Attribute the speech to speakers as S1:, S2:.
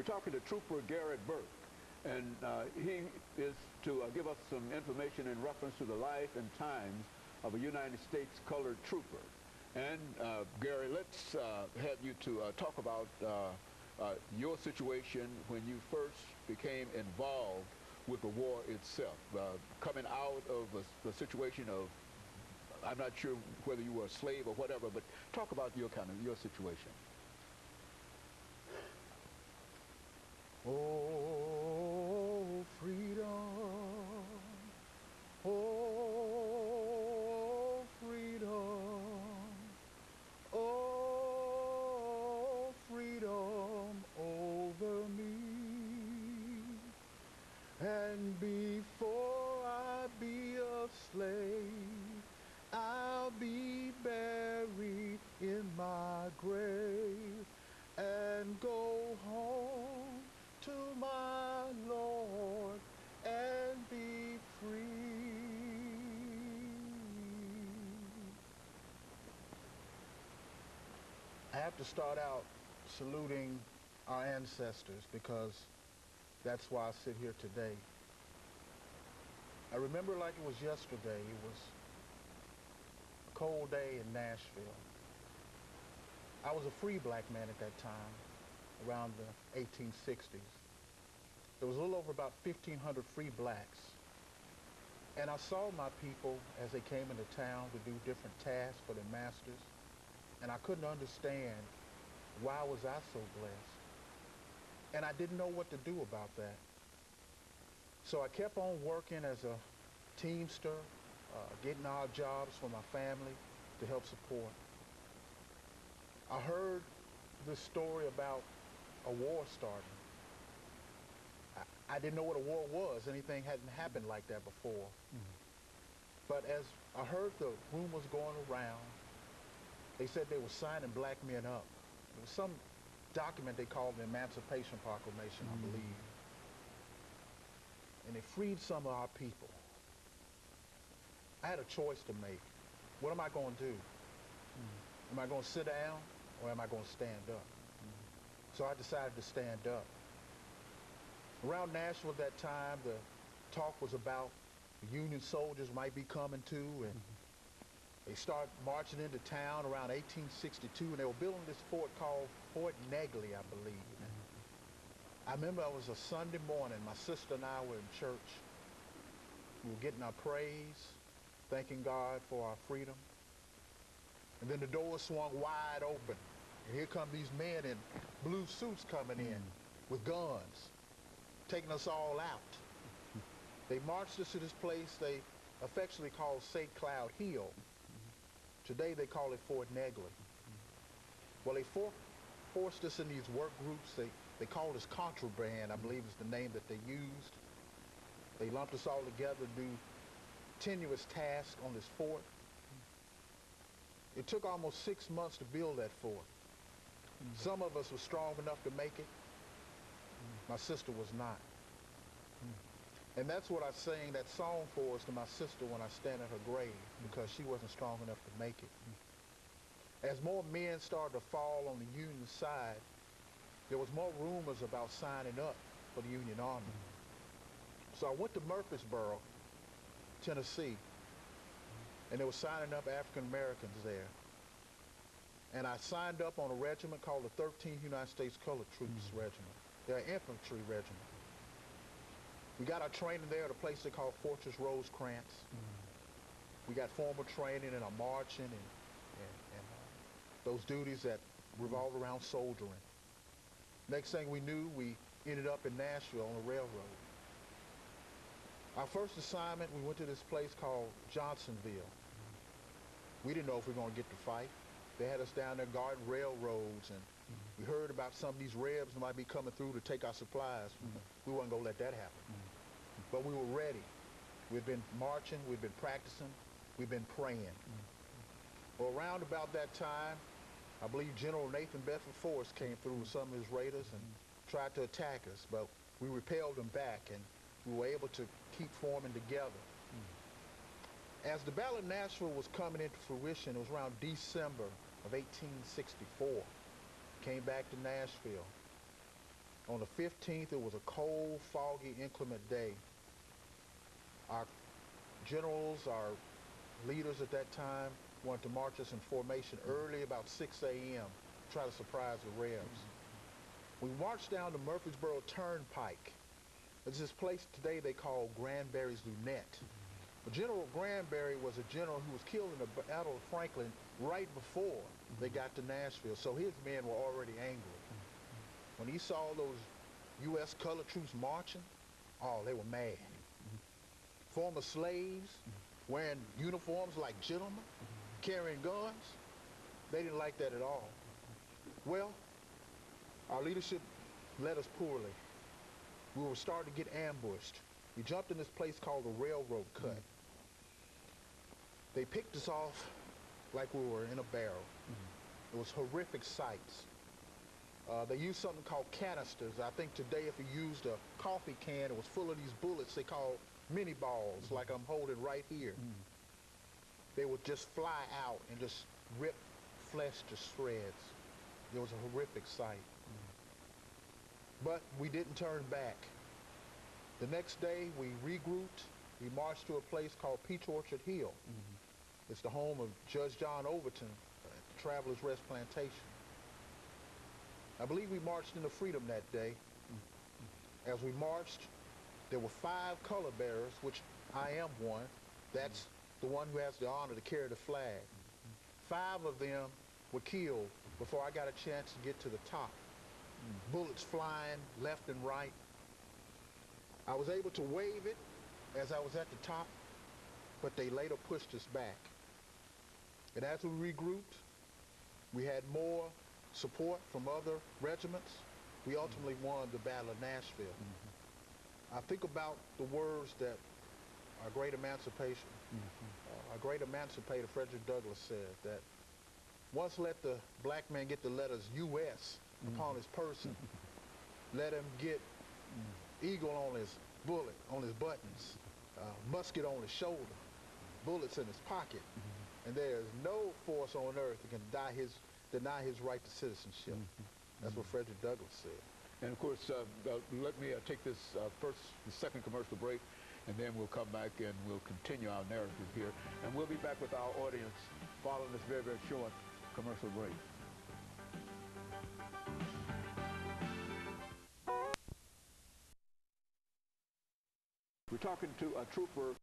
S1: talking to Trooper GBurke, and he is to give us some information in reference to the life and times of a United States colored trooper. And Gary, let's have you to talk about your situation when you first became involved with the war itself, coming out of the situation of, I'm not sure whether you were a slave or whatever, but talk about your situation.
S2: Oh, freedom, oh, freedom, oh, freedom over me. And before I be a slave, I'll be buried in my grave and go home to my Lord and be free. I have to start out saluting our ancestors because that's why I sit here today. I remember like it was yesterday. It was a cold day in Nashville. I was a free black man at that time, around the 1860s. There was a little over about 1,500 free blacks. And I saw my people as they came into town to do different tasks for their masters. And I couldn't understand why was I so blessed. And I didn't know what to do about that. So I kept on working as a teamster, getting odd jobs for my family to help support. I heard this story about a war starting. I didn't know what a war was. Anything hadn't happened like that before. But as I heard the rumors going around, they said they were signing black men up. There was some document they called the Emancipation Proclamation, I believe. And they freed some of our people. I had a choice to make. What am I going to do? Am I going to sit down or am I going to stand up? So I decided to stand up. Around Nashville at that time, the talk was about the Union soldiers might be coming too, and they started marching into town around 1862, and they were building this fort called Fort Negley, I believe. I remember it was a Sunday morning. My sister and I were in church. We were getting our praise, thanking God for our freedom. And then the door swung wide open. And here come these men in blue suits coming in with guns, taking us all out. They marched us to this place they affectionately called St. Cloud Hill. Today they call it Fort Negley. Well, they forced us in these work groups. They called us contraband, I believe is the name that they used. They lumped us all together to do tenuous tasks on this fort. It took almost 6 months to build that fort. Some of us were strong enough to make it. My sister was not. And that's what I sang that song for is to my sister when I stand at her grave, because she wasn't strong enough to make it. As more men started to fall on the Union side, there was more rumors about signing up for the Union Army. So I went to Murfreesboro, Tennessee, and they were signing up African Americans there. And I signed up on a regiment called the 13th United States Colored Troops Regiment. They're an infantry regiment. We got our training there at a place they call Fortress Rosecrans. We got formal training and our marching and those duties that revolved around soldiering. Next thing we knew, we ended up in Nashville on the railroad. Our first assignment, we went to this place called Johnsonville. We didn't know if we were going to get to fight. They had us down there guarding railroads, and we heard about some of these Rebs that might be coming through to take our supplies. We weren't going to let that happen. But we were ready. We'd been marching, we'd been practicing, we'd been praying. Well, around about that time, I believe General Nathan Bedford Forrest came through with some of his raiders and tried to attack us, but we repelled them back, and we were able to keep forming together. As the Battle of Nashville was coming into fruition, it was around December of 1864. Came back to Nashville. On the 15th, it was a cold, foggy, inclement day. Our generals, our leaders at that time, wanted to march us in formation early, about 6 a.m., try to surprise the Rebs. We marched down the Murfreesboro Turnpike. There's this place today they call Granbury's Lunette. General Granbury was a general who was killed in the Battle of Franklin right before they got to Nashville, so his men were already angry. When he saw those U.S. colored troops marching, oh, they were mad. Former slaves wearing uniforms like gentlemen, carrying guns, they didn't like that at all. Well, our leadership led us poorly. We were starting to get ambushed. We jumped in this place called the Railroad Cut. They picked us off like we were in a barrel. It was horrific sights. They used something called canisters. I think today if you used a coffee can, it was full of these bullets they call mini balls, like I'm holding right here. They would just fly out and just rip flesh to shreds. It was a horrific sight. But we didn't turn back. The next day, we regrouped. We marched to a place called Peach Orchard Hill. It's the home of Judge John Overton at Travelers Rest Plantation. I believe we marched into freedom that day. As we marched, there were 5 color bearers, which I am one. That's the one who has the honor to carry the flag. 5 of them were killed before I got a chance to get to the top. Bullets flying left and right. I was able to wave it as I was at the top, but they later pushed us back. And as we regrouped, we had more support from other regiments. We ultimately won the Battle of Nashville. I think about the words that our great emancipation, our great emancipator Frederick Douglass said, that once let the black man get the letters U.S. upon his person, let him get eagle on his bullet, on his buttons, musket on his shoulder, bullets in his pocket, and there is no force on earth that can deny his right to citizenship. That's what Frederick Douglass said.
S1: And of course, let me take this the second commercial break, and then we'll come back and we'll continue our narrative here. And we'll be back with our audience following this very, very short commercial break. We're talking to a trooper